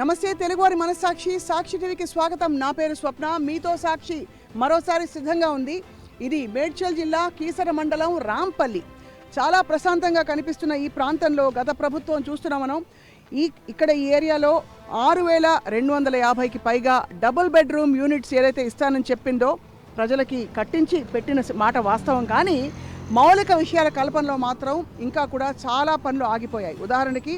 నమస్తే తెలుగువారి మనస్సాక్షి సాక్షి టీవీకి స్వాగతం. నా పేరు స్వప్న. మీతో సాక్షి మరోసారి సిద్ధంగా ఉంది. ఇది మేడ్చల్ జిల్లా కీసర మండలం రాంపల్లి. చాలా ప్రశాంతంగా కనిపిస్తున్న ఈ ప్రాంతంలో గత ప్రభుత్వం చూస్తున్నాం మనం. ఇక్కడ ఈ ఏరియాలో 6,250కి పైగా డబుల్ బెడ్రూమ్ యూనిట్స్ ఏదైతే ఇస్తానని చెప్పిందో ప్రజలకి కట్టించి పెట్టిన మాట వాస్తవం. కానీ మౌలిక విషయాల కల్పనలో మాత్రం ఇంకా కూడా చాలా పనులు ఆగిపోయాయి. ఉదాహరణకి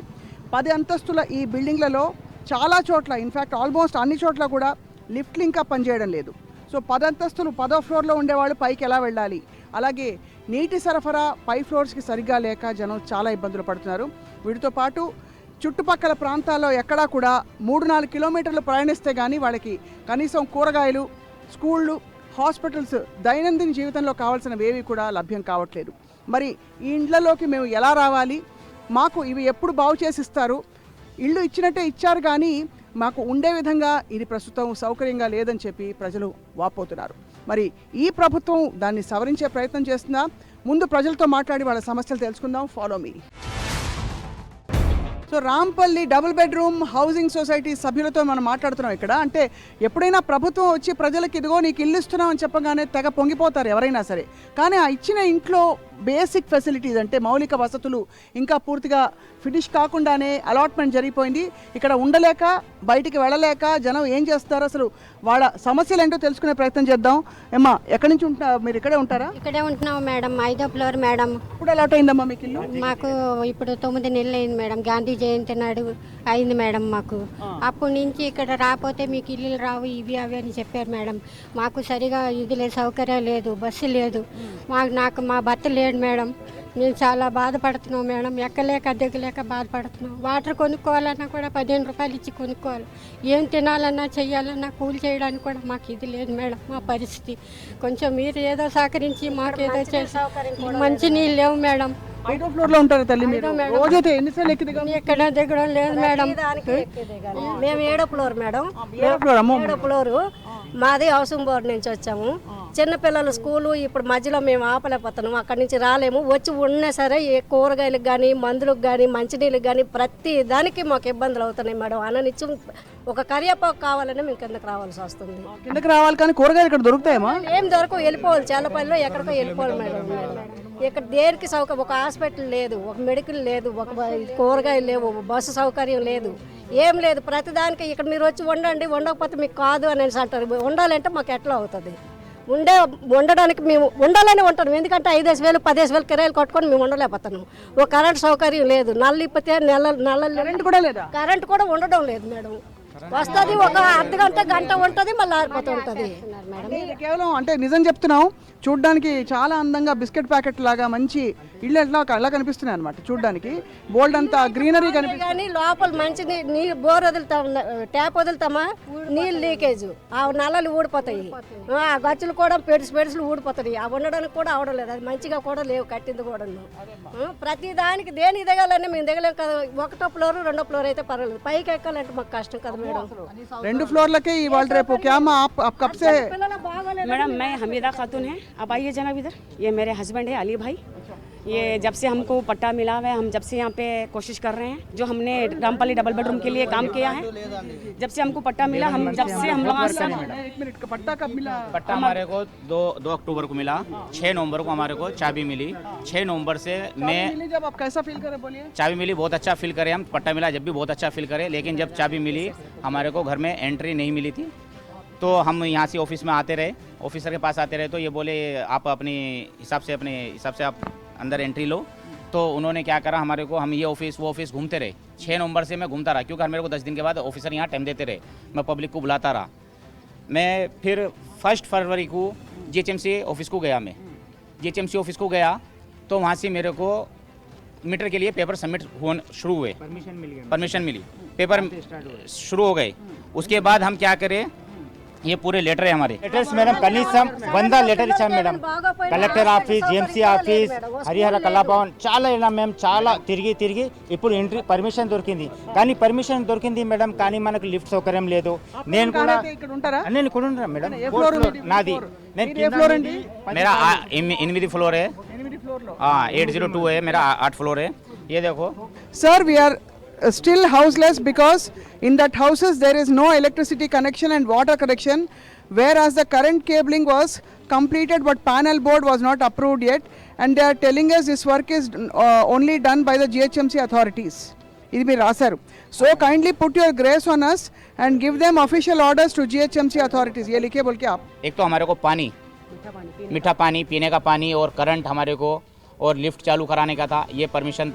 10 అంతస్తుల ఈ బిల్డింగ్లలో చాలా చోట్ల, ఇన్ఫ్యాక్ట్ ఆల్మోస్ట్ అన్ని చోట్ల కూడా లిఫ్ట్లు ఇంకా పనిచేయడం లేదు. సో 10 అంతస్తులు 10వ ఫ్లోర్లో ఉండేవాళ్ళు పైకి ఎలా వెళ్ళాలి? అలాగే నీటి సరఫరా పై ఫ్లోర్స్కి సరిగ్గా లేక జనం చాలా ఇబ్బందులు పడుతున్నారు. వీటితో పాటు చుట్టుపక్కల ప్రాంతాల్లో ఎక్కడా కూడా 3-4 కిలోమీటర్లు ప్రయాణిస్తే కానీ వాళ్ళకి కనీసం కూరగాయలు, స్కూళ్ళు, హాస్పిటల్స్, దైనందిన జీవితంలో కావాల్సినవి ఏవి కూడా లభ్యం కావట్లేదు. మరి ఈ ఇండ్లలోకి మేము ఎలా రావాలి? మాకు ఇవి ఎప్పుడు బాగు చేసి ఇస్తారు? ఇళ్ళు ఇచ్చినట్టే ఇచ్చారు కానీ మాకు ఉండే విధంగా ఇది ప్రస్తుతం సౌకర్యంగా లేదని చెప్పి ప్రజలు వాపోతున్నారు. మరి ఈ ప్రభుత్వం దాన్ని సవరించే ప్రయత్నం చేస్తుందా? ముందు ప్రజలతో మాట్లాడి వాళ్ళ సమస్యలు తెలుసుకుందాం. Follow me. So Rampalli double bedroom housing society సభ్యులతో మనం మాట్లాడుతున్నాం ఇక్కడ. అంటే ఎప్పుడైనా ప్రభుత్వం వచ్చి ప్రజలకు ఇదిగో నీకు ఇల్లు ఇస్తున్నామని చెప్పగానే తెగ పొంగిపోతారు ఎవరైనా సరే. కానీ ఆ ఇచ్చిన ఇంట్లో బేసిక్ ఫెసిలిటీస్ అంటే మౌలిక వసతులు ఇంకా పూర్తిగా ఫినిష్ కాకుండానే అలాట్మెంట్ జరిగిపోయింది. ఇక్కడ ఉండలేక, బయటికి వెళ్ళలేక జనం ఏం చేస్తారు, అసలు వాళ్ళ సమస్యలు ఏంటో తెలుసుకునే ప్రయత్నం చేద్దాం. ఏమ్మా, ఎక్కడి నుంచి మీరు ఇక్కడే ఉంటారా? ఇక్కడే ఉంటున్నాం మేడం. 5వ ఫ్లోర్ మేడం. ఇప్పుడు అలాట్ అయిందమ్మా మీకు ఇల్లు? మాకు ఇప్పుడు 9 నెలలు అయింది మేడం. గాంధీ జయంతి నాడు అయింది మేడం మాకు. అప్పటి నుంచి ఇక్కడ రాకపోతే మీకు ఇల్లు రావు, ఇవి అవి అని చెప్పారు మేడం. మాకు సరిగా ఇది లేదు, సౌకర్యం లేదు, బస్సు లేదు. నాకు మా భర్త లేడు మేడం. మేము చాలా బాధపడుతున్నాం మేడం. ఎక్కలేక దిగలేక బాధపడుతున్నాం. వాటర్ కొనుక్కోవాలన్నా కూడా 15 రూపాయలు ఇచ్చి కొనుక్కోవాలి. ఏం తినాలన్నా చెయ్యాలన్నా కూలి చేయడానికి కూడా మాకు ఇది లేదు మేడం. మా పరిస్థితి కొంచెం మీరు ఏదో సహకరించి మాకు ఏదో చేసి, మంచి నీళ్ళు లేవు మేడం. 5వ ఫ్లోర్లో ఉంటారు తల్లి మీరు? రోజైతే ఎన్నిసార్లు ఎక్కడ దిగడం లేదు మేడం. మేము 7వ ఫ్లోర్ మేడం. 7వ ఫ్లోరు మాది హౌసింగ్ బోర్డు నుంచి వచ్చాము. చిన్నపిల్లలు స్కూలు ఇప్పుడు మధ్యలో మేము ఆపలేకపోతున్నాము. అక్కడి నుంచి రాలేము. వచ్చి ఉన్నా సరే కూరగాయలకు కానీ, మందులకు కానీ, మంచినీళ్ళకి కానీ ప్రతి దానికి మాకు ఇబ్బందులు అవుతున్నాయి మేడం. అననిత్యం ఒక కరివేపాకు కావాలని మేము కిందకి రావాల్సి వస్తుంది. కిందకి రావాలి కానీ కూరగాయలు ఇక్కడ దొరుకుతాయేమో? ఏం దొరకవు, వెళ్ళిపోవాలి. చల్లపల్లిలో ఎక్కడికో వెళ్ళిపోవాలి మేడం. ఇక్కడ దేనికి సౌకర్యం, ఒక హాస్పిటల్ లేదు, ఒక మెడికల్ లేదు, ఒక కూరగాయలు లేవు, బస్సు సౌకర్యం లేదు, ఏం లేదు. ప్రతిదానికి ఇక్కడ మీరు వచ్చి వండండి, వండకపోతే మీకు కాదు అని అంటారు. వండాలంటే మాకు ఎట్లా అవుతుంది? ఉండడానికి మేము ఉండాలని ఉంటాం. ఎందుకంటే 5,000 10,000 కిరాయిలు కట్టుకొని మేము ఉండలేకపోతున్నాం. ఒక కరెంట్ సౌకర్యం లేదు. నల్లు ఇప్పితే కరెంట్ కూడా లేదా? కరెంట్ కూడా ఉండడం లేదు మేడం. వస్తుంది, ఒక గంట ఉంటుంది, మళ్ళీ ఆరిపోతూ ఉంటుంది. కేవలం అంటే నిజం చెప్తున్నాం, చూడ్డానికి చాలా అందంగా బిస్కెట్ ప్యాకెట్ లాగా మంచి ఇల్లు ఎలా కనిపిస్తున్నాయి అనమాట. చూడ్డానికి బోల్డ్ అంతా గ్రీనరీ కనిపిస్తుంది కానీ లోపల మంచి నీళ్ళు బోర్ వదులుతాం, ట్యాప్ వదులుతామా, నీళ్ళు లీకేజ్, ఆ నల్లలు ఊడిపోతాయి, ఆ గచ్చులు కూడా పెడుసులు ఊడిపోతాయి. అవి ఉండడానికి కూడా అవడం లేదు. అది మంచిగా కూడా లేవు, కట్టింది కూడా. ప్రతి దానికి దేనికి దిగాలన్నా మేము దిగలేం కదా. 1వ ఫ్లోర్ 2వ ఫ్లోర్ అయితే పర్వాలేదు, పైకి ఎక్కాలంటే మాకు కష్టం కదా మేడం. 2 ఫ్లోర్లకే ఇవాళ రేపు मैडम मैं हमीदा खातून है. आप आइए जनाब इधर. ये मेरे हस्बैंड है अली भाई. ये जब से हमको पट्टा मिला है, हम जब से यहाँ पे कोशिश कर रहे हैं, जो हमने रामपल्ली डबल बेडरूम के लिए काम किया है, जब से हमको पट्टा मिला, हम जब से हम लोग पट्टा कब मिला? पट्टा हमारे को 2 अक्टूबर को मिला. 6 नवंबर को हमारे को चाबी मिली. 6 नवंबर से मैं जब आप कैसा फील करे बोलिए? चाबी मिली, बहुत अच्छा फील करे. हम पट्टा मिला जब भी बहुत अच्छा फील करे. लेकिन जब चाबी मिली हमारे को घर में एंट्री नहीं मिली थी. तो हम यहाँ से ऑफिस में आते रहे, ऑफिसर के पास आते रहे. तो ये बोले आप अपने हिसाब से आप अंदर एंट्री लो. तो उन्होंने क्या करा, हमारे को हम ये ऑफिस वो ऑफिस घूमते रहे. 6 नवंबर से मैं घूमता रहा, क्योंकि मेरे को 10 दिन के बाद ऑफिसर यहाँ टाइम देते रहे. मैं पब्लिक को बुलाता रहा. मैं फिर 1 फरवरी को GHMC ऑफिस को गया. मैं GHMC ऑफिस को गया तो वहाँ से मेरे को मीटर के लिए पेपर सबमिट होना शुरू हुए. परमिशन मिली, पेपर शुरू हो गए. उसके बाद हम क्या करें, ये पूरे लेटर है हमारे. लेटर्स मैडम कनीసం 100 లెటర్ ఇచ్చాం madam. Collector office, GMC office, Harihara Kalabhavan చాలా ఇలా మేము చాలా తిరిగి ఇప్పుడు ఎంట్రీ పర్మిషన్ దొరికింది. కానీ పర్మిషన్ దొరికింది మేడం, కానీ మనకు లిఫ్ట్ సౌకర్యం లేదు. నేను కూడా ఇక్కడ ఉంటారా? నేను ఇక్కడ ఉంటాను మేడం. నాది मेरा 8 फ्लोर है. 802 है मेरा, 8 फ्लोर है. ये देखो sir, we are still houseless because in that houses there is no electricity connection and water connection, whereas the current cabling was completed but panel board was not approved yet, and they are telling us this work is only done by the GHMC authorities. ఇది మీరు రాశారు. So kindly put your grace on us and give them official orders to GHMC authorities. ये लिखे बोल के आप. एक तो हमारे को पानी, मीठा पानी, पीने का पानी और करंट हमारे को और लिफ्ट चालू कराने का था, ये परमिशन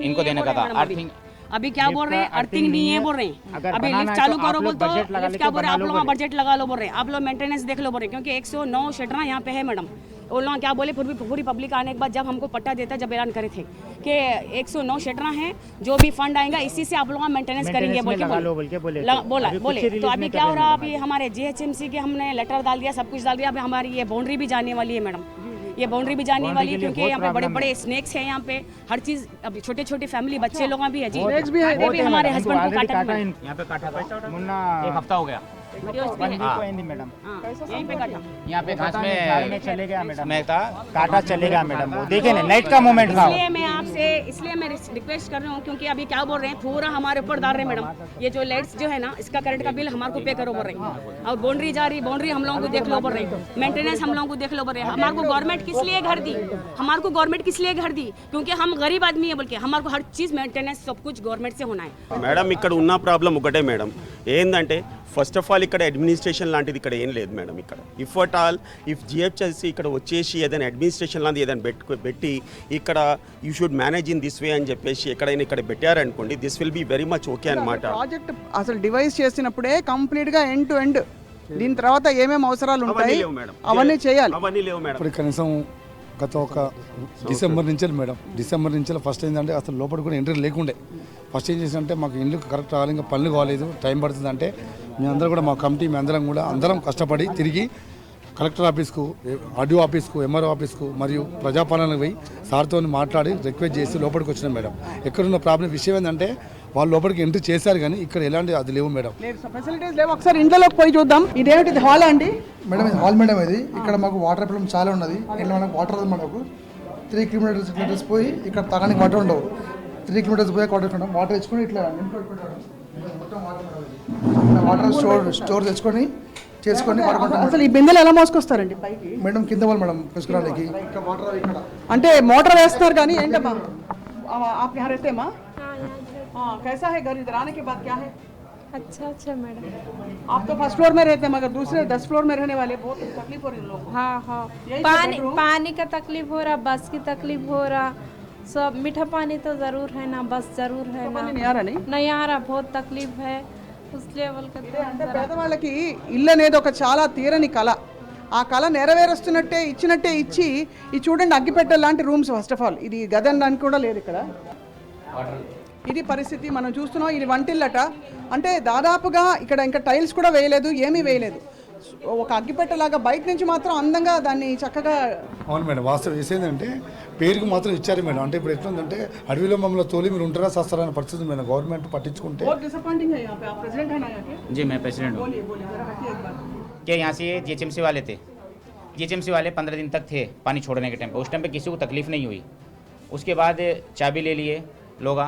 इनको देने का था. अर्थिंग अभी क्या बोल रहे हैं, अर्थिंग नहीं है बोल रहे हैं. अभी लिफ्ट चालू करो बोल तो लिफ्ट क्या बोल रहे हैं, आप लोग बजट लगा लो बोल रहे हैं, आप लोग मेंटेनेंस देख लो बोल रहे हैं, क्योंकि 109 शटरा यहाँ पे है मैडम. वो लोग क्या बोले, पूरी पब्लिक आने के बाद जब हमको पट्टा देता, जब ऐलान करे थे कि 109 शटरा हैं, जो भी फंड आएगा इसी से आप लोग मेंटेनेंस करेंगे बोल के बोले. तो अभी क्या हो रहा है, अभी हमारे GHMC के हमने लेटर डाल दिया, सब कुछ डाल दिया. अभी हमारी ये बाउंड्री भी जाने वाली है मैडम, ये बाउंड्री भी जाने वाली है, क्योंकि यहाँ पे बड़े बड़े स्नेक्स हैं, यहाँ पे हर चीज. अभी छोटे छोटे फैमिली बच्चे लोग भी है जी, ये भी हमारे हस्बैंड को काटा है. यहाँ पे काटा था, मुन्ना एक हफ्ता हो गया. मैडम यहीं पे काटा. यहाँ पे घास में चले गया मैडम, मैं था काटा चलेगा मैडम. वो देखे ना नाइट का मोमेंट था. इसलिए मैं रिक्वेस्ट कर रही हूँ, क्योंकि अभी क्या बोल रहे हैं, पूरा हमारे ऊपर डाल रहे हैं मैडम. ये जो लाइट्स जो है ना, इसका करंट का बिल हमारे को पे करो बोल रहे हैं, और बाउंड्री जा रही, बाउंड्री हम लोगों को देख लो बोल रहे हैं, मेंटेनेंस हम लोगों को देख लो बोल रहे हैं. हमारे को गवर्नमेंट किस लिए घर दी, हमारे को गवर्नमेंट किस लिए घर दी, क्योंकि हम गरीब आदमी है बोल के हमारे को हर चीज मेंटेनेंस सब कुछ गवर्नमेंट से होना है. మేడం ఇక్కడ ఉన్న ప్రాబ్లం ఒకటే మేడం, ఏంటంటే ఫస్ట్ ఆఫ్ ఆల్ ఇక్కడ అడ్మినిస్ట్రేషన్ లాంటిది ఇక్కడ ఏం లేదు మేడం. ఇక్కడ if at all if GHMC ఇక్కడ వచ్చేసి ఏదైనా అడ్మినిస్ట్రేషన్ లాంటిది ఏదైనా పెట్టి ఇక్కడ you should manage in this way అని చెప్పేసి ఎక్కడైనా ఇక్కడ పెట్టారనుకోండి, this will be very much okay అనమాట. ప్రాజెక్ట్ అసలు డివైస్ చేసినప్పుడే కంప్లీట్ గా ఎండ్ టు ఎండ్, దీని తర్వాత ఏమేమి అవసరాలు ఉంటాయి అవన్నీ చేయాలి. అవన్నీ లేవు మేడం. ఇప్పుడు కనీసం గత ఒక డిసెంబర్ నుంచి మేడం, డిసెంబర్ నుంచి ఫస్ట్ ఏంటంటే అసలు లోపల కూడా ఎంట్రీ లేకుండే. ఫస్ట్ ఏం చేసిందంటే మాకు ఇల్లు కరెక్ట్ రావాలి, ఇంకా పనులు కాలేదు, టైం పడుతుంది అంటే మేమందరం కూడా మా కమిటీ మేమందరం కూడా అందరం కష్టపడి తిరిగి కలెక్టర్ ఆఫీస్కు, ఆర్డీఓ ఆఫీస్కు, MRO ఆఫీస్కు మరియు ప్రజాపాలనకు పోయి సార్తో మాట్లాడి రిక్వెస్ట్ చేసి లోపలికి వచ్చినాం మేడం. ఎక్కడున్న ప్రాబ్లం విషయం ఏంటంటే వాళ్ళు లోపలికి ఎంట్రీ చేశారు కానీ ఇక్కడ ఎలాంటి అది లేవు మేడం, ఫెసిలిటీస్ లేవు. ఒకసారి ఇంట్లోకి పోయి చూద్దాం. ఇదేమిటి హాల్ అండి మేడం? ఇది హాల్ మేడం. ఇది ఇక్కడ మాకు వాటర్ ప్రాబ్లం చాలా ఉన్నది. ఇట్లా మనకు వాటర్ మనకు 3 కిలోమీటర్స్ పోయి ఇక్కడ తాగడానికి వాటర్ ఉండవు. 3 కిలోమీటర్స్ పోయి వాటర్ ఉంటాం. వాటర్ తెచ్చుకొని ఇట్లా మొత్తం వాటర్ స్టోర్ తెచ్చుకొని చేసుకొని వాడుకుంటాం. అసలు ఈ బిందెలు ఎలా మోసుకొస్తారండి పైకి? మేడం కింద వాళ్ళు మేడం తీసుకురానికి అంటే మోటార్ వేస్తున్నారు కానీ ఏంటమ్మా आप यहाँ रहते हैं माँ? हाँ. कैसा है घर? इधर आने के बाद क्या है? अच्छा मैडम. आप तो फर्स्ट फ्लोर में रहते हैं, मगर दूसरे 10 फ्लोर में रहने वाले बहुत तकलीफ हो रही है लोगों को. हाँ. पानी का तकलीफ हो रहा, बस की तकलीफ हो रहा, सब. मीठा पानी तो जरूर है ना, बस जरूर है ना. नहीं आ रहा नहीं आ रहा, बहुत तकलीफ है उस लेवल का. అంటే పేదవాళ్ళకి ఇల్లు అనేది ఒక చాలా తీరని కళ. ఆ కళ నెరవేరుస్తున్నట్టే ఇచ్చినట్టే ఇచ్చి ఈ చూడండి అగ్గిపెట్టె లాంటి రూమ్స్. ఫస్ట్ ఆఫ్ ఆల్ ఇది గదనడానికి కూడా లేదు ఇక్కడ. ఇది పరిస్థితి మనం చూస్తున్నాం. ఇది వంటిల్లట. అంటే దాదాపుగా ఇక్కడ ఇంకా టైల్స్ కూడా వేయలేదు, ఏమీ వేయలేదు. ఒక అగ్గిపెట్టెలాగా బయట నుంచి మాత్రం అందంగా దాన్ని చక్కగా. అవును మేడం, వాస్తవం చేసేదంటే పేరుకు మాత్రం ఇచ్చారు మేడం. అంటే ఇప్పుడు ఎట్లుందంటే అడవిలో మమ్మల్ని తోలి మీరు ఉంటారా సస్తారా అనే పరిస్థితి మేడం. గవర్నమెంట్ పట్టించుకుంటే డిసప్పాయింటింగ్ है यहाँ पे. आप प्रेसिडेंट हैं ना यहाँ के? जी मैं प्रेसिडेंट हूँ. बोलिए जरा हटिए एक बार. कि यहाँ से GHMC वाले थे, GHMC वाले 15 दिन तक थे पानी छोड़ने के टाइम पे. उस टाइम पे किसी को तकलीफ नहीं हुई. उसके बाद चाबी ले लिए लोग,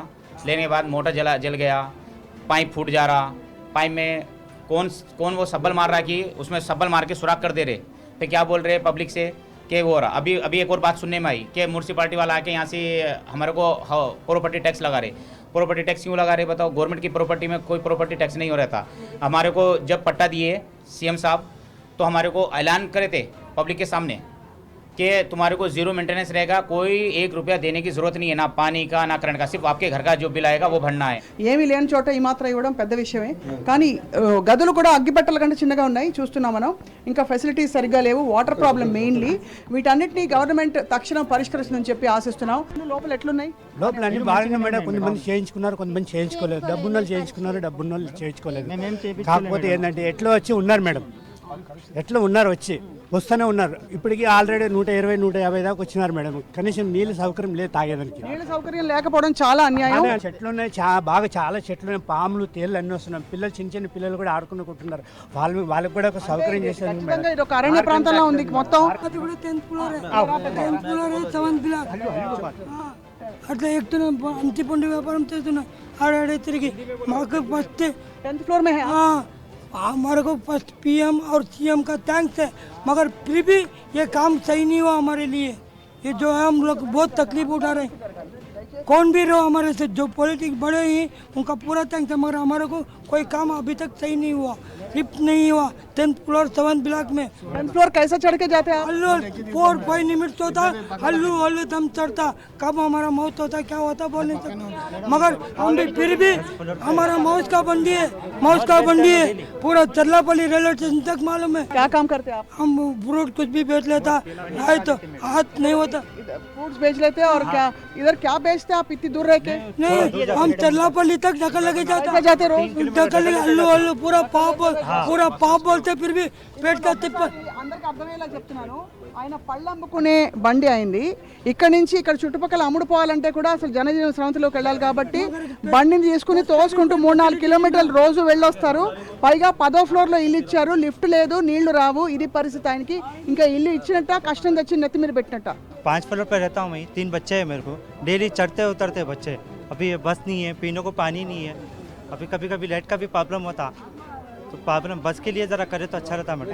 लेने के बाद मोटर जल गया, पाइप फूट जा रहा, पाइप में कौन वो सब्बल मार रहा है कि उसमें सब्बल मार के सुराख कर दे रहे. फिर क्या बोल रहे पब्लिक से कि वो रहा. अभी एक और बात सुनने में आई कि म्यूनसिपालिटी वाला आके यहाँ से हमारे को प्रॉपर्टी टैक्स लगा रहे. प्रॉपर्टी टैक्स क्यों लगा रहे बताओ? गवर्नमेंट की प्रॉपर्टी में कोई प्रॉपर्टी टैक्स नहीं हो रहा था. हमारे को जब पट्टा दिए CM साहब तो हमारे को ऐलान करे थे पब्लिक के सामने कि तुम्हारे को जीरो मेंटेनेंस रहेगा, कोई 1 रुपया देने की जरूरत नहीं है, ना पानी का ना करंट का, सिर्फ आपके घर का जो बिल आएगा वो भरना है. ఏమీ లేని చోట ఈ మాత్రం ఇవ్వడం పెద్ద విషయమే. కానీ గదులు కూడా అగ్గిపెట్టల కంటే చిన్నగా ఉన్నాయి చూస్తున్నాం మనం. ఇంకా ఫెసిలిటీస్ సరిగ్గా లేవు. Water problem mainly. వీటన్నిటిని గవర్నమెంట్ తక్షణం పరిష్కరిస్తుందని చెప్పి ఆశిస్తున్నాం. లోపల ఎట్లున్నాయి? లోపల అన్ని బాగానే మేడం. కొంతమంది చేయించుకున్నారు, కొంతమంది చేయించుకోలేదు. డబ్బున్నోళ్ళు చేయించుకున్నారు, డబ్బున్నోళ్ళు చేయించుకోలేదు. కాకపోతే ఏంటంటే ఎట్లా వచ్చి ఉన్నారు మేడం, ఎట్లా ఉన్నారు వచ్చి వస్తూనే ఉన్నారు. ఇప్పటికీ ఆల్రెడీ 120, 150 దాకా వచ్చినారు మేడం. కనీసం నీళ్ళ సౌకర్యం లేదు తాగేదానికి. నీళ్ళ సౌకర్యం లేకపోవడం చాలా అన్యాయం. చెట్లు ఉన్నాయి, బాగా చాలా చెట్లు ఉన్నాయి. పాములు, తేళ్ళు అన్నీ వస్తున్నాయి. పిల్లలు, చిన్న చిన్న పిల్లలు కూడా ఆడుకుంటున్నారు. వాళ్ళకి కూడా ఒక సౌకర్యం చేశారు మేడం. ఇది ఒక అరణ్య ప్రాంతంలో ఉంది మొత్తం. అట్లా ఎక్కుతున్నాం, అంచిపండు వ్యాపారం చేస్తున్నాం, ఆడాడే తిరిగి మాకు ఫస్ట్ 10th फ्लोर में है हमारे को फर्स्ट पीएम और सीएम का थैंक्स है, मगर फिर भी ये काम सही नहीं हुआ हमारे लिए। ये जो है हम लोग बहुत तकलीफ उठा रहे हैं, कौन भी रहो हमारे से, जो पॉलिटिक्स बड़े ही उनका पूरा थैंक्स है, मगर हमारे को कोई काम अभी तक सही नहीं हुआ, लिफ्ट नहीं हुआ 10th फ्लोर 7th ब्लॉक में। 10th फ्लोर कैसे चढ़ के जाते हैं आप? हल्लू 4-5 मिनट होता, हल्लू हल्लू दम चढ़ता, कब हमारा मौत होता क्या होता बोल नहीं सकते, मगर हम भी फिर भी हमारा मौज का बंदी है, पूरा चरलापल्ली रेलवे स्टेशन तक मालूम है। क्या काम करते हैं आप? हम फ्रूट कुछ भी बेच लेता, आए तो हाथ नहीं होता, फ्रूट्स बेच लेते हैं और क्या इधर क्या बेचते हैं आप इतनी दूर रह के? नहीं हम चरलापल्ली तक ढकल लगे जाते रोज? ढकल लगे हल्लू हल्लू पूरा पाप बोलते, फिर भी पेट का तिप्पल। అందరికి అర్థమయ్యేలా చెప్తున్నాను, ఆయన పళ్ళు అమ్ముకునే బండి అయింది, ఇక్కడ నుంచి ఇక్కడ చుట్టుపక్కల అమ్ముడుపోవాలంటే కూడా అసలు జనజీవన స్రవంతిలోకి వెళ్ళాలి కాబట్టి బండిని తీసుకుని తోసుకుంటూ 3-4 కిలోమీటర్లు రోజు వెళ్ళొస్తారు. పైగా 10వ ఫ్లోర్లో ఇల్లు ఇచ్చారు, లిఫ్ట్ లేదు, నీళ్లు రావు, ఇది పరిస్థితి ఆయనకి. ఇంకా ఇల్లు ఇచ్చినట్ట, కష్టం తెచ్చి నెత్తి మీద పెట్టినట్ట. 5 फ्लोर पर रहता हूँ मैं, 3 बच्चे हैं मेरे को, डेली चढ़ते उतरते बच्चे। अभी बस नहीं है, पीने को पानी नहीं है, अभी कभी कभी लाइट का भी प्रॉब्लम होता, तो प्रॉब्लम बस के लिए ज़रा करे तो अच्छा रहता मैडम।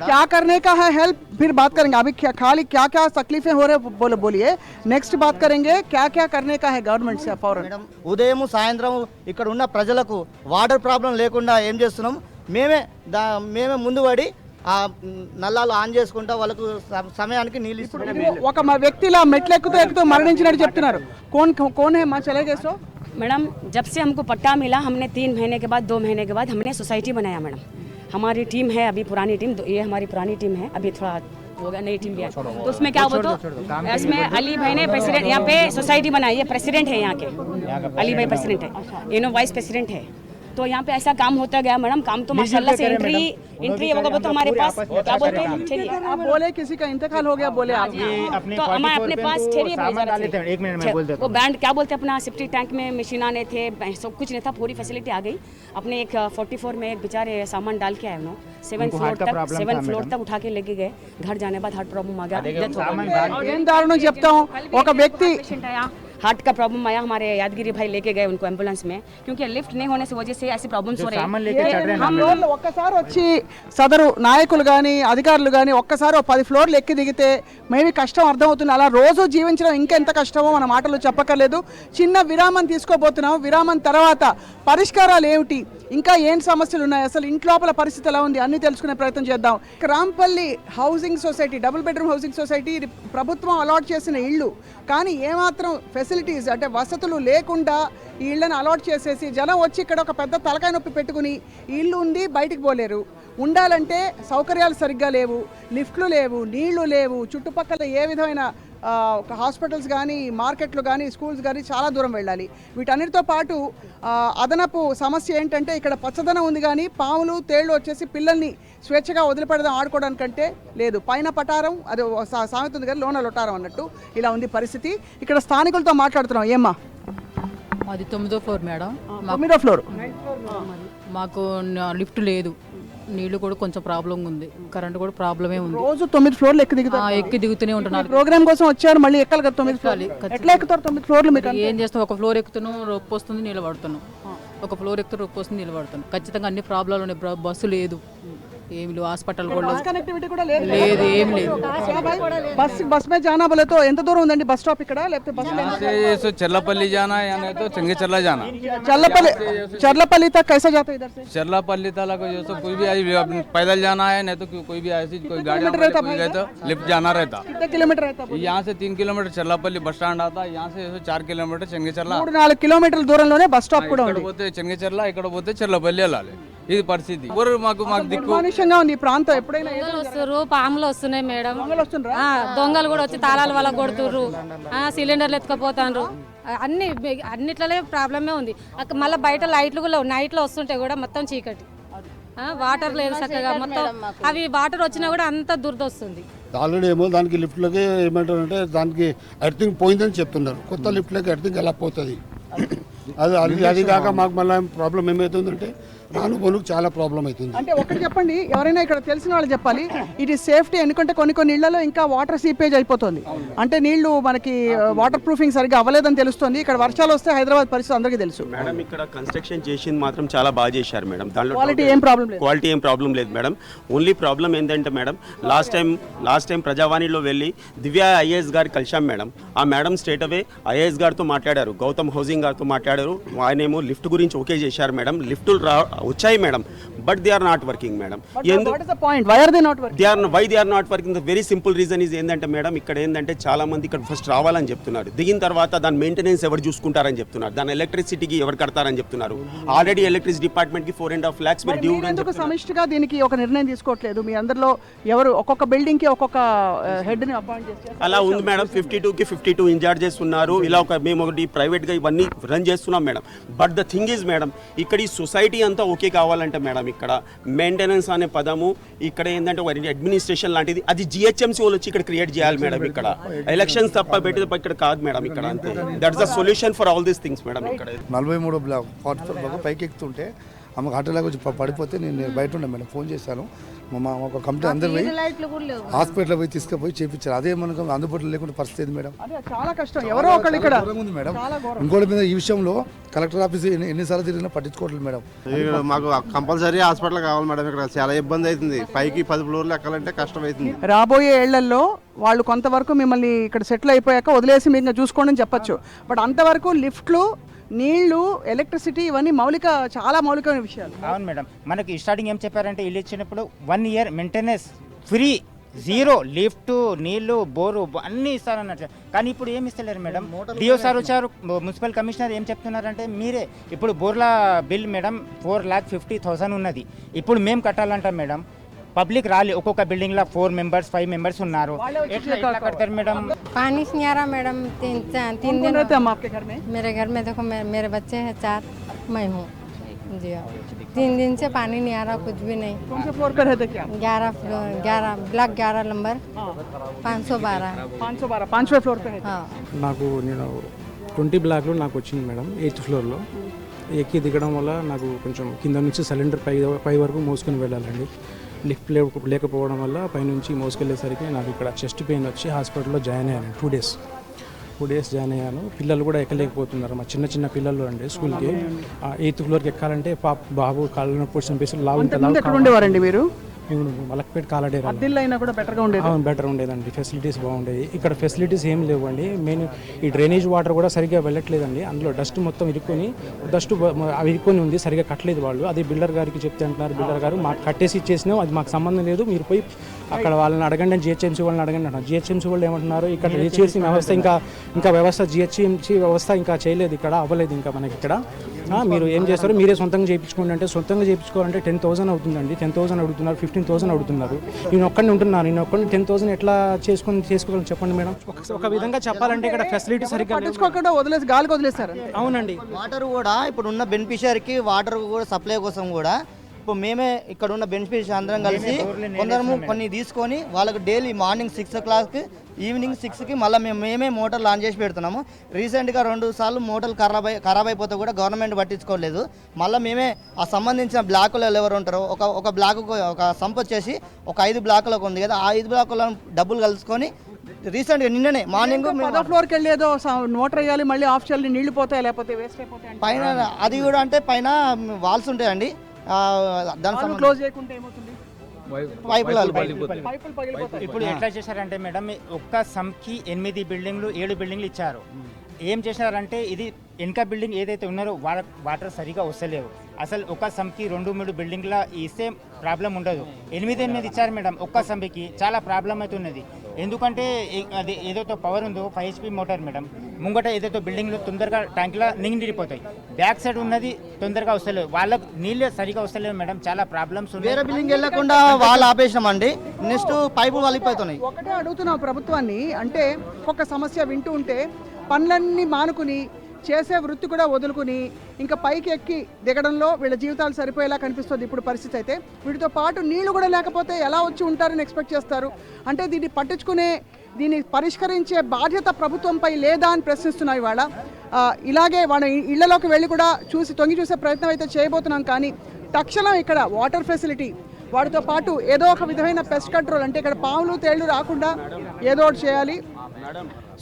क्या करने का है हेल्प फिर बात करेंगे, अभी खाली क्या क्या तकलीफें हो रहे बोलिए, नेक्स्ट बात करेंगे क्या क्या करने का है गवर्नमेंट से फौरन। ఉదయం సాయంత్రం ఇక్కడ ఉన్న ప్రజలకు వాటర్ ప్రాబ్లం లేకుండా ఏం చేస్తున్నాం, మేమే ముందు పడి ఆ నల్లాలు ఆన్ చేసుకుంటా వాళ్ళకు సమయానికి నీళ్ళు ఇస్తున్నాం। ఒక వ్యక్తిలా మెట్లు ఎక్కుతూ మరణించినట్టు చెప్తున్నారు, कौन है मां चले गए? सो मैडम जब से हमको पट्टा मिला, हमने 3 महीने के बाद 2 महीने के बाद हमने सोसाइटी बनाया मैडम। हमारी टीम है अभी पुरानी टीम, ये हमारी पुरानी टीम है, अभी थोड़ा हो गया नई टीम भी है, तो उसमें क्या हुआ, तो इसमें अली भाई ने प्रेसिडेंट यहाँ पे सोसाइटी बनाई है, प्रेसिडेंट है यहाँ के, अली भाई प्रेसिडेंट है, इनो वाइस प्रेसिडेंट है, तो यहाँ पे ऐसा काम होता गया मैडम। काम तो माशाल्लाह से एंट्री होगा तो हमारे पास क्या बोलते हैं, ठहरिए आप बोले किसी का इंतकाल हो गया बोले आप, तो हमारे अपने पास ठहरिए भाई, 1 मिनट में बोल देता हूं। वो बैंड क्या बोलते हैं अपना सेफ्टी टैंक में मशीन आने थे, सब कुछ नहीं था, पूरी फैसिलिटी आ गई। अपने एक 44 में एक बेचारे सामान डाल के आए उन्होंने, 7 फ्लोर तक उठा के लेके गए, घर जाने बाद हार्ट प्रॉब्लम आ गया। ఏం దారుణం చెప్తాం, ఒక వ్యక్తి हार्ट का प्रॉब्लम आया, हमारे यादगिरी भाई लेके गए उनको एम्बुलेंस में, क्योंकि लिफ्ट नहीं होने से वजह से ऐसी प्रॉब्लम्स हो रही है। हम ఒక్కసారి వచ్చి సదరు నాయకులు కానీ అధికారులు కానీ ఒక్కసారి 10 ఫ్లోర్లు ఎక్కి దిగితే మేబీ కష్టం అర్థమవుతుంది. అలా రోజు జీవించడం ఇంకెంత కష్టమో మన మాటలు చెప్పక్కర్లేదు. చిన్న విరామం తీసుకోబోతున్నాం, విరామం తర్వాత పరిష్కారాలు ఏమిటి, ఇంకా ఏం సమస్యలు ఉన్నాయి, అసలు ఇంట్లోపల పరిస్థితి ఎలా ఉంది అన్ని తెలుసుకునే ప్రయత్నం చేద్దాం. Rampalli housing society, double bedroom housing society, ఇది ప్రభుత్వం అలాట్ చేసిన ఇళ్ళు, కానీ ఏమాత్రం ఫెసిలిటీస్ అంటే వసతులు లేకుండా ఈ ఇళ్లను అలాట్ చేసేసి జనం వచ్చి ఇక్కడ ఒక పెద్ద తలకాయ నొప్పి పెట్టుకుని ఈ ఇల్లు ఉంది బయటికి పోలేరు. ఉండాలంటే సౌకర్యాలు సరిగ్గా లేవు, లిఫ్ట్లు లేవు, నీళ్లు లేవు, చుట్టుపక్కల ఏ విధమైన హాస్పిటల్స్ కానీ మార్కెట్లు కానీ స్కూల్స్ కానీ చాలా దూరం వెళ్ళాలి. వీటన్నిటితో పాటు అదనపు సమస్య ఏంటంటే ఇక్కడ పచ్చదనం ఉంది కానీ పాములు తేళ్లు వచ్చేసి పిల్లల్ని స్వేచ్ఛగా వదిలిపెడదాం ఆడుకోవడానికంటే లేదు. పైన పటారం, అది సామెత ఉంది కానీ లోన లొటారం అన్నట్టు ఇలా ఉంది పరిస్థితి. ఇక్కడ స్థానికులతో మాట్లాడుతున్నాం. ఏమ్మా? అది 9వ ఫ్లోర్ మేడం. 9వ ఫ్లోర్. మాకు లిఫ్ట్ లేదు, నీళ్లు కూడా కొంచెం ప్రాబ్లం ఉంది, కరెంట్ కూడా ప్రాబ్లమే ఉంది. రోజు 9 ఫ్లోర్లు ఎక్కి దిగుతూనే ఉంటున్నారు. ప్రోగ్రామ్ కోసం వచ్చారు, మళ్ళీ ఎక్కాలి కదా 9 ఫ్లోర్లు. ఎట్లా ఎక్కుతారు 9 ఫ్లోర్లు? మీకు ఏం చేస్తాం, ఒక ఫ్లోర్ ఎక్కుతున్నాం రొప్పు వస్తుంది నీళ్ళు పడుతున్నాం, ఒక ఫ్లోర్ ఎక్కుతూ రొప్పు వస్తుంది నీళ్ళు పడుతున్నాం. ఖచ్చితంగా అన్ని ప్రాబ్లాలు ఉన్నాయి, బస్సు లేదు, ఏమి లేదు, హాస్పిటల్ కూడా లేదు, ఏం లేదు. बस में जाना बोले तो ఎంత దూరం ఉందండి బస్ స్టాప్ ఇక్కడ? లేకపోతే బస్ से चरलापल्ली जाना है या नहीं तो चंगेचर्ला जाना। चरलापल्ली तक कैसे जाते इधर से? चरलापल्ली तक जैसे कोई भी पैदल जाना है, नहीं तो कोई भी ऐसी कोई गाड़ी गए तो लिफ्ट जाना रहता। कितने किलोमीटर रहता? यहाँ से 3 किलोमीटर चरलापल्ली बस स्टैंड आता, यहाँ से 4 किलोमीटर चंगेचर्ला, 3-4 కిలోమీటర్ల దూరంలోనే బస్ స్టాప్ కూడా ఉంది. పోతే చంగేచర్ల, ఇక్కడ పోతే చర్లపల్లి వెళ్ళాలి. ఇది పరిస్థితి. మాకు దిక్కు ఉంది ఈ ప్రాంతం. ఎప్పుడైనా వస్తారు, పాములు వస్తున్నాయి మేడం, దొంగలు కూడా వచ్చి తాళాలు వాళ్ళ కొడుతుర్రు, సిలిండర్లు ఎత్తుకపోతారు, అన్నిట్లనే ప్రాబ్లమే ఉంది. మళ్ళీ బయట లైట్లు కూడా నైట్లో వస్తుంటే కూడా మొత్తం చీకటి, వాటర్ లేదు చక్కగా, మొత్తం అవి వాటర్ వచ్చినా కూడా అంత దురదొస్తుంది. ఆల్రెడీ ఏమో దానికి లిఫ్ట్లకి ఏమంటారంటే దానికి ఎర్తింగ్ పోయిందని చెప్తున్నారు. కొత్త లిఫ్ట్లకి ఎర్తింగ్ ఎలా పోతుంది? అది కాక మాకు మళ్ళీ ప్రాబ్లం ఏమవుతుందంటే రాను పోనుకు చాలా ప్రాబ్లం అవుతుంది. అంటే ఒకటి చెప్పండి, ఎవరైనా ఇక్కడ తెలిసిన వాళ్ళు చెప్పాలి, ఇట్ ఈస్ సేఫ్టీ. ఎందుకంటే కొన్ని ఇళ్లలో ఇంకా వాటర్ సీపేజ్ అయిపోతుంది, అంటే నీళ్లు మనకి వాటర్ ప్రూఫింగ్ సరిగ్గా అవ్వలేదని తెలుస్తుంది. ఇక్కడ వర్షాలు వస్తే హైదరాబాద్ పరిస్థితి అందరికీ తెలుసు. మేడం ఇక్కడ కన్స్ట్రక్షన్ చేసింది మాత్రం చాలా బాగా చేశారు మేడం, దాంట్లో క్వాలిటీ ఏం ప్రాబ్లం లేదు మేడం. ఓన్లీ ప్రాబ్లం ఏంటంటే మేడం, లాస్ట్ టైం ప్రజావాణిలో వెళ్ళి దివ్య ఐఏఎస్ గారు కలిసాం మేడం. ఆ మేడం స్ట్రేట్ అవే ఐఏఎస్ గారితో మాట్లాడారు, గౌతమ్ హౌసింగ్ గారితో మాట్లాడారు. ఆయనేమో లిఫ్ట్ గురించి ఓకే చేశారు మేడం. లిఫ్టులు వచ్చాయి madam, but they are not working madam. Why they are not working? The very simple reason is ఏంటంటే మేడం, ఇక్కడ ఏంటంటే చాలా మంది ఇక్కడ ఫస్ట్ రావాలని చెప్తున్నారు, దిగిన తర్వాత దాని మెయింటెనెన్స్ ఎవరు చూసుకుంటారని చెప్తున్నారు, దాని ఎలక్ట్రిసిటీకి ఎవరు కడతారని చెప్తున్నారు. ఆల్రెడీ ఎలక్ట్రిసిటీ డిపార్ట్మెంట్కి 4.5 lakhs మీరు డ్యూ. ఎందుకు సమిష్టిగా దీనికి ఒక నిర్ణయం తీసుకోవట్లేదు? మీ అందరిలో ఎవరు ఒక్కొక్క బిల్డింగ్ కి ఒక్కొక్క హెడ్ ని అపాయింట్ చేస్తారు? అలా ఉంది మేడం. 52కి 52 ఇన్ఛార్జెస్ ఉన్నారు. ఇలా మేము ఒకటి ప్రైవేట్గా ఇవన్నీ రన్ చేస్తున్నాం madam. But the thing is madam, ఇక్కడ ఈ సొసైటీ అంతా ఓకే కావాలంటే మేడం, ఇక్కడ మెయింటెనెన్స్ అనే పదము ఇక్కడ ఏంటంటే ఒక అడ్మినిస్ట్రేషన్ లాంటిది, అది జిహెచ్ఎంసీ వాళ్ళు వచ్చి ఇక్కడ క్రియేట్ చేయాలి మేడం. ఇక్కడ ఎలక్షన్స్ తప్ప పెట్టి ఇక్కడ కాదు మేడం, ఇక్కడ అంతే. That's the solution for all these things madam. ఇక్కడ 43 బ్లాక్ 44 బ్లాక్ పైకి ఎక్కుతుంటే ఆమెకు హార్ట్లాగా వచ్చి పడిపోతే నేను బయట ఉండే మేడం, ఫోన్ చేశాను. మా ఒక కంపెనీ అందరు పోయి హాస్పిటల్ పోయి తీసుకుపోయి చేయించారు. అదే మనకు అందుబాటులో లేకుండా పరిస్థితి మేడం, చాలా కష్టం. ఎవరో ఒకళ్ళు ఇక్కడ ఉంది మేడం. ఇంకోటి మీద ఈ విషయంలో కలెక్టర్ ఆఫీస్ ఎన్నిసార్లు తిరిగినా పట్టించుకోవట్లేదు మేడం. మాకు కంపల్సరీ హాస్పిటల్ కావాలి మేడం. ఇక్కడ చాలా ఇబ్బంది అవుతుంది, పైకి 10 ఫ్లోర్లు ఎక్కాలంటే కష్టం అవుతుంది. రాబోయే ఏళ్లలో వాళ్ళు కొంతవరకు మిమ్మల్ని ఇక్కడ సెటిల్ అయిపోయాక వదిలేసి మీరు చూసుకోండి అని చెప్పొచ్చు. బట్ అంతవరకు లిఫ్ట్లు, నీళ్లు, ఎలక్ట్రిసిటీ ఇవన్నీ చాలా మౌలికమైన విషయాలు. అవును మేడం. మనకి స్టార్టింగ్ ఏం చెప్పారంటే ఇల్లు ఇచ్చినప్పుడు 1 year maintenance free, zero, lift, నీళ్లు, బోరు అన్నీ ఇస్తారన్నట్టు. కానీ ఇప్పుడు ఏమి ఇస్తలేరు మేడం. డిఓ సార్ వచ్చారు, మున్సిపల్ కమిషనర్ ఏం చెప్తున్నారంటే మీరే ఇప్పుడు బోర్ల బిల్ మేడం 4,50,000 ఉన్నది, ఇప్పుడు మేము కట్టాలంటాం మేడం. పబ్లిక్ రాలి, ఒక్కొక్క బిల్డింగ్ లో 4 members 5 members ఉన్నారు. ఎట్లా కడతారు మేడం? पानी नहीं आ रहा मैडम। तीन दिन रहते हैं हम आपके घर में? मेरे घर में देखो मेरे बच्चे हैं 4, मैं हूँ जी। 3 दिन से पानी नहीं आ रहा, कुछ भी नहीं। कौन से फ्लोर पर रहते क्या? 11 ब्लॉक 11 नंबर 512 5वें फ्लोर पे है। నాకు నేను 20 బ్లాక్లో నాకు వచ్చింది మేడం, 8th ఫ్లోర్లో. ఎక్కి దిగడం వల్ల నాకు కొంచెం కింద నుంచి సిలిండర్ పై వరకు మోసుకొని వెళ్ళాలండి. లిఫ్ట్ లేకపోవడం వల్ల పైనుంచి మోసుకెళ్ళేసరికి నాకు ఇక్కడ చెస్ట్ పెయిన్ వచ్చి హాస్పిటల్లో జాయిన్ అయ్యాను. 2 days జాయిన్ అయ్యాను. పిల్లలు కూడా ఎక్కలేకపోతున్నారు, మా చిన్న పిల్లలు అండి. స్కూల్కి 8th ఫ్లోర్కి ఎక్కాలంటే బాబు కాళ్ళ నొప్పి చెప్పేసి ఉండేవారండి మీరు? మలక్పేట కాలడేరా. అవును, బెటర్ ఉండేదండి, ఫెసిలిటీస్ బాగుండేది. ఇక్కడ ఫెసిలిటీస్ ఏం లేవండి. మెయిన్ ఈ డ్రైనేజ్ వాటర్ కూడా సరిగ్గా వెళ్ళట్లేదండి. అందులో డస్ట్ మొత్తం ఇరుక్కొని ఉంది, సరిగ్గా కట్టలేదు వాళ్ళు. అది బిల్డర్ గారికి చెప్తే అంటున్నారు, బిల్డర్ గారు మాకు కట్టేసి ఇచ్చేసినాం, అది మాకు సంబంధం లేదు, మీరు పోయి అక్కడ వాళ్ళని అడగండి అని జిహెచ్ఎంసీ వాళ్ళని అడగండి అంటున్నారు. జిహెచ్ఎంసీ వాళ్ళు ఏమంటున్నారు, ఇక్కడ రీచేసి వ్యవస్థ ఇంకా వ్యవస్థ జిహెచ్ఎంసీ వ్యవస్థ ఇంకా చేయలేదు, ఇక్కడ అవ్వలేదు ఇంకా మనకి. ఇక్కడ మీరు ఏం చేస్తారు, మీరే సొంతంగా చేయించుకోండి అంటే, సొంతంగా చేయించుకోవాలంటే 10,000 అవుతుందండి. 10,000 అడుగుతున్నారు, 15,000 అడుగుతున్నారు. నేను ఒక్కడిని ఉంటున్నాను, నేను ఒక్కడిని 10,000 ఎట్లా చేసుకోగలను చెప్పండి మేడం. ఒక విధంగా చెప్పాలంటే ఇక్కడ ఫెసిలిటీ సరిగ్గా వదిలేసి గాలికి వదిలేస్తారు. అవునండి. వాటర్ కూడా ఇప్పుడు ఉన్న బెనిఫిషియరీకి వాటర్ కూడా సప్లై కోసం కూడా ఇప్పుడు మేమే ఇక్కడ ఉన్న బెనిఫిషియరీ అందరం కలిసి కొందరము కొన్ని తీసుకొని వాళ్ళకి డైలీ మార్నింగ్ 6 o'clock ఈవినింగ్ 6కి మళ్ళీ మేమే మోటార్లు ఆన్ చేసి పెడుతున్నాము. రీసెంట్గా 2 సార్లు మోటార్లు ఖరాబ్ అయిపోతే కూడా గవర్నమెంట్ పట్టించుకోలేదు. మళ్ళీ మేమే ఆ సంబంధించిన బ్లాకులలో ఎవరు ఉంటారో ఒక బ్లాకు ఒక సంప వచ్చేసి ఒక 5 బ్లాకులకు ఉంది కదా, ఆ 5 బ్లాకుల డబ్బులు కలుసుకొని రీసెంట్గా నిన్ననే మార్నింగ్ 10th ఫ్లోర్కి వెళ్ళేదో మోటార్ వేయాలి, మళ్ళీ ఆఫ్ చేయాలి, నీళ్లు పోతాయి లేకపోతే వేస్ట్ అయిపోతాయి పైన. అది కూడా అంటే పైన వాల్స్ ఉంటాయండి, దాని క్లోజ్ చేయకుంటే ఏమవుతుంది, ఇప్పుడు ఎట్లా చేశారంటే మేడం, ఒక్క సంకి 8 బిల్డింగ్లు 7 బిల్డింగ్లు ఇచ్చారు. ఏం చేశారంటే ఇది వెనక బిల్డింగ్ ఏదైతే ఉన్నారో వాటర్ సరిగా వస్తలేవు. అసలు ఒక సంకి 2-3 బిల్డింగ్ల ఇస్తే ప్రాబ్లం ఉండదు. 8 ఇచ్చారు మేడం ఒక్క సంకి, చాలా ప్రాబ్లం అవుతున్నది. ఎందుకంటే అది ఏదైతే పవర్ ఉందో 5 HP మోటార్ మేడం, ముంగట ఏదైతే బిల్డింగ్లో తొందరగా ట్యాంక్లో నిండిపోతాయి, బ్యాక్ సైడ్ ఉన్నది తొందరగా వస్తలేవు, వాళ్ళకు నీళ్ళు సరిగా వస్తలేవు మేడం, చాలా ప్రాబ్లమ్స్ ఉన్నాయి. వేరే బిల్డింగ్ వెళ్ళకుండా వాళ్ళు ఆపేసినామండి, నెక్స్ట్ పైపులు వలిపోతున్నాయి. ఒకటే అడుగుతున్నాం ప్రభుత్వాన్ని, అంటే ఒక సమస్య వింటూ ఉంటే పనులన్నీ మానుకుని చేసే వృత్తి కూడా వదులుకుని ఇంకా పైకి ఎక్కి దిగడంలో వీళ్ళ జీవితాలు సరిపోయేలా కనిపిస్తుంది ఇప్పుడు పరిస్థితి. అయితే వీటితో పాటు నీళ్లు కూడా లేకపోతే ఎలా వచ్చి ఉంటారని ఎక్స్పెక్ట్ చేస్తారు. అంటే దీన్ని పట్టించుకునే, దీన్ని పరిష్కరించే బాధ్యత ప్రభుత్వంపై లేదా అని ప్రశ్నిస్తున్నాయి. ఇవాళ ఇలాగే వాళ్ళ ఇళ్లలోకి వెళ్ళి కూడా తొంగి చూసే ప్రయత్నం అయితే చేయబోతున్నాం. కానీ తక్షణం ఇక్కడ వాటర్ ఫెసిలిటీ, వాటితో పాటు ఏదో ఒక విధమైన పెస్ట్ కంట్రోల్, అంటే ఇక్కడ పాములు తేళ్లు రాకుండా ఏదో ఒకటి చేయాలి.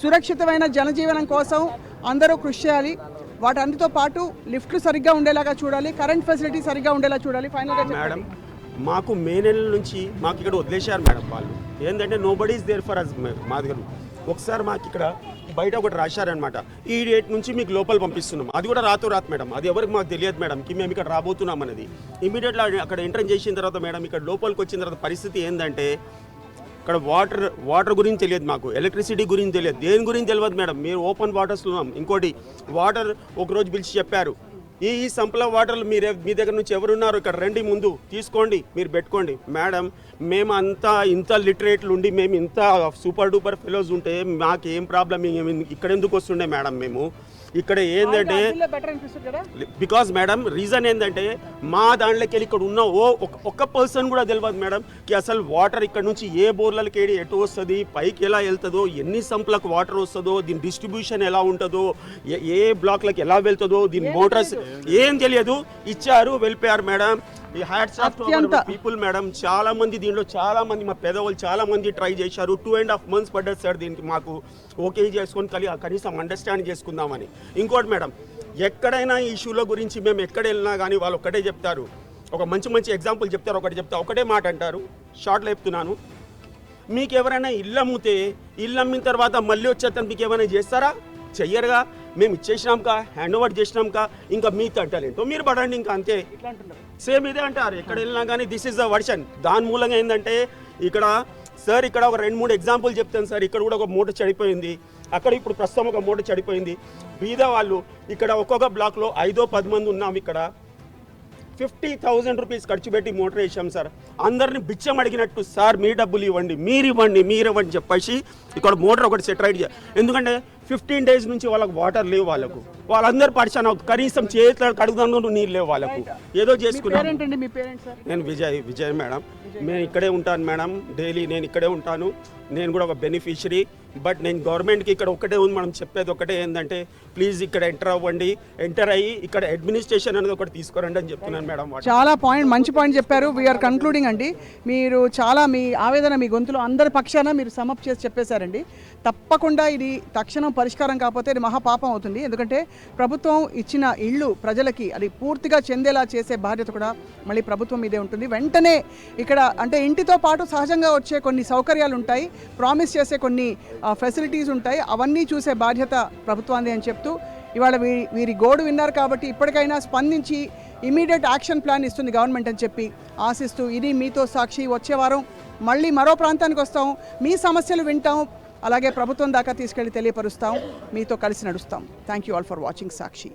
సురక్షితమైన జనజీవనం కోసం అందరూ కృషి చేయాలి. వాటన్నిటితో పాటు లిఫ్ట్లు సరిగ్గా ఉండేలాగా చూడాలి, కరెంట్ ఫెసిలిటీ సరిగ్గా ఉండేలా చూడాలి. ఫైనల్గా మేడం మాకు మే నెల నుంచి మాకు ఇక్కడ వదిలేశారు మేడం. వాళ్ళు ఏంటంటే nobody is there for us. మా దగ్గర ఒకసారి మాకు ఇక్కడ బయట ఒకటి రాశారనమాట, ఈ డేట్ నుంచి మీకు లోపల పంపిస్తున్నాం. అది కూడా రాతో రాదు మేడం, అది ఎవరికి మాకు తెలియదు మేడం కి మేము ఇక్కడ రాబోతున్నాం అనేది. ఇమీడియట్గా అక్కడ ఎంటర్ చేసిన తర్వాత మేడం ఇక్కడ లోపలికి వచ్చిన తర్వాత పరిస్థితి ఏంటంటే ఇక్కడ వాటర్ గురించి తెలియదు, మాకు ఎలక్ట్రిసిటీ గురించి తెలియదు, దేని గురించి తెలియదు మేడం. మీరు ఓపెన్ వాటర్స్లో ఉన్నాం. ఇంకోటి వాటర్ ఒకరోజు పిలిచి చెప్పారు, ఈ సంప్ల వాటర్లు మీ దగ్గర నుంచి ఎవరున్నారు ఇక్కడ రండి, ముందు తీసుకోండి, మీరు పెట్టుకోండి. మేడం మేము అంతా ఇంత లిటరేట్లు ఉండి మేము ఇంత సూపర్ డూపర్ ఫెలోస్ ఉంటే మాకేం ప్రాబ్లం, ఇక్కడ ఎందుకు వస్తుండే మేడం? మేము ఇక్కడ ఏంటంటే బికాజ్ మేడం రీజన్ ఏంటంటే మా దాంట్లోకి వెళ్ళి ఇక్కడ ఉన్న ఒక్క పర్సన్ కూడా తెలియదు మేడం కి అసలు వాటర్ ఇక్కడ నుంచి ఏ బోర్లకి ఎటు వస్తుంది, పైకి ఎలా వెళ్తుందో, ఎన్ని సంప్లకు వాటర్ వస్తుందో, దీని డిస్ట్రిబ్యూషన్ ఎలా ఉంటుందో, ఏ బ్లాక్లకు ఎలా వెళ్తుందో, దీని మోటార్స్ ఏం తెలియదు. ఇచ్చారు, వెళ్ళిపోయారు మేడం. ఈ హ్యాట్స్ ఆఫ్ పీపుల్ మేడం. చాలా మంది దీంట్లో చాలా మంది మా పెద్దవాళ్ళు చాలా మంది ట్రై చేశారు. 2.5 months పడ్డది సార్ దీనికి మాకు ఓకే చేసుకొని కనీసం అండర్స్టాండ్ చేసుకుందామని. ఇంకోటి మేడం, ఎక్కడైనా ఈ ఇష్యూల గురించి మేము ఎక్కడ వెళ్ళినా కానీ వాళ్ళు ఒక్కటే చెప్తారు, ఒక మంచి ఎగ్జాంపుల్ చెప్తారు, ఒకటే మాట అంటారు, షార్ట్లో చెప్తున్నాను, మీకు ఎవరైనా ఇల్లు అమ్మితే ఇల్లు అమ్మిన తర్వాత మళ్ళీ వచ్చేస్తాను మీకు ఏమైనా చేస్తారా? చెయ్యరుగా. మేము ఇచ్చేసినాంకా, హ్యాండ్ ఓవర్ చేసినాంకా, ఇంకా మీ తట్టాలేంటో మీరు పడండి, ఇంకా అంతే. సేమ్ ఇదే అంటారు ఎక్కడ వెళ్ళినా కానీ. This is the version. దాని మూలంగా ఏంటంటే ఇక్కడ సార్ ఇక్కడ ఒక 2-3 ఎగ్జాంపుల్ చెప్తాను సార్. ఇక్కడ కూడా ఒక మోటార్ చెడిపోయింది, అక్కడ ఇప్పుడు ప్రస్తుతం ఒక మోటార్ చెడిపోయింది. బీద వాళ్ళు ఇక్కడ ఒక్కొక్క బ్లాక్లో 5-10 మంది ఉన్నాం. ఇక్కడ 50,000 రూపీస్ ఖర్చు పెట్టి మోటార్ వేసాం సార్. అందరిని బిచ్చం అడిగినట్టు సార్ మీ డబ్బులు ఇవ్వండి, మీరు ఇవ్వండి చెప్పేసి ఇక్కడ మోటార్ ఒకటి సెట్ రైడ్ చేయాలి. ఎందుకంటే 15 days నుంచి వాళ్ళకు వాటర్ లేవు, వాళ్ళందరూ పరిచయం అవుతుంది. కనీసం చేతులు కడుగుదాను నీళ్ళు లేవు వాళ్ళకు. ఏదో చేసుకున్నాను. నేను విజయ్ మేడం. నేను ఇక్కడే ఉంటాను మేడం, డైలీ నేను ఇక్కడే ఉంటాను. నేను కూడా ఒక బెనిఫిషరీ. బట్ నేను గవర్నమెంట్కి ఇక్కడ ఒకటే ఉంది మనం చెప్పేది ఒకటే ఏంటంటే ప్లీజ్ ఇక్కడ ఎంటర్ అయ్యి ఇక్కడ అడ్మినిస్ట్రేషన్ అనేది ఒకటి తీసుకురండి అని చెప్తున్నాను మేడం. చాలా మంచి పాయింట్ చెప్పారు. వీఆర్ కన్క్లూడింగ్ అండి. మీరు చాలా మీ ఆవేదన మీ గొంతులో అందరి పక్షాన మీరు సమప్ చేసి చెప్పేశారండి. తప్పకుండా ఇది తక్షణం పరిష్కారం కాకపోతే ఇది మహాపాపం అవుతుంది. ఎందుకంటే ప్రభుత్వం ఇచ్చిన ఇళ్ళు ప్రజలకి అది పూర్తిగా చెందేలా చేసే బాధ్యత కూడా మళ్ళీ ప్రభుత్వం మీదే ఉంటుంది. వెంటనే ఇక్కడ అంటే ఇంటితో పాటు సహజంగా వచ్చే కొన్ని సౌకర్యాలు ఉంటాయి, ప్రామిస్ చేసే కొన్ని ఫెసిలిటీస్ ఉంటాయి, అవన్నీ చూసే బాధ్యత ప్రభుత్వాన్ని అని చెప్తూ ఇవాళ వీరి గోడు విన్నారు కాబట్టి ఇప్పటికైనా స్పందించి ఇమీడియట్ యాక్షన్ ప్లాన్ ఇస్తుంది గవర్నమెంట్ అని చెప్పి ఆశిస్తూ ఇది మీతో సాక్షి. వచ్చే వారం మళ్ళీ మరో ప్రాంతానికి వస్తాం, మీ సమస్యలు వింటాం, అలాగే ప్రభుత్వం దాకా తీసుకెళ్లి తెలియపరుస్తాం, మీతో కలిసి నడుస్తాం. Thank you all for watching Sakshi.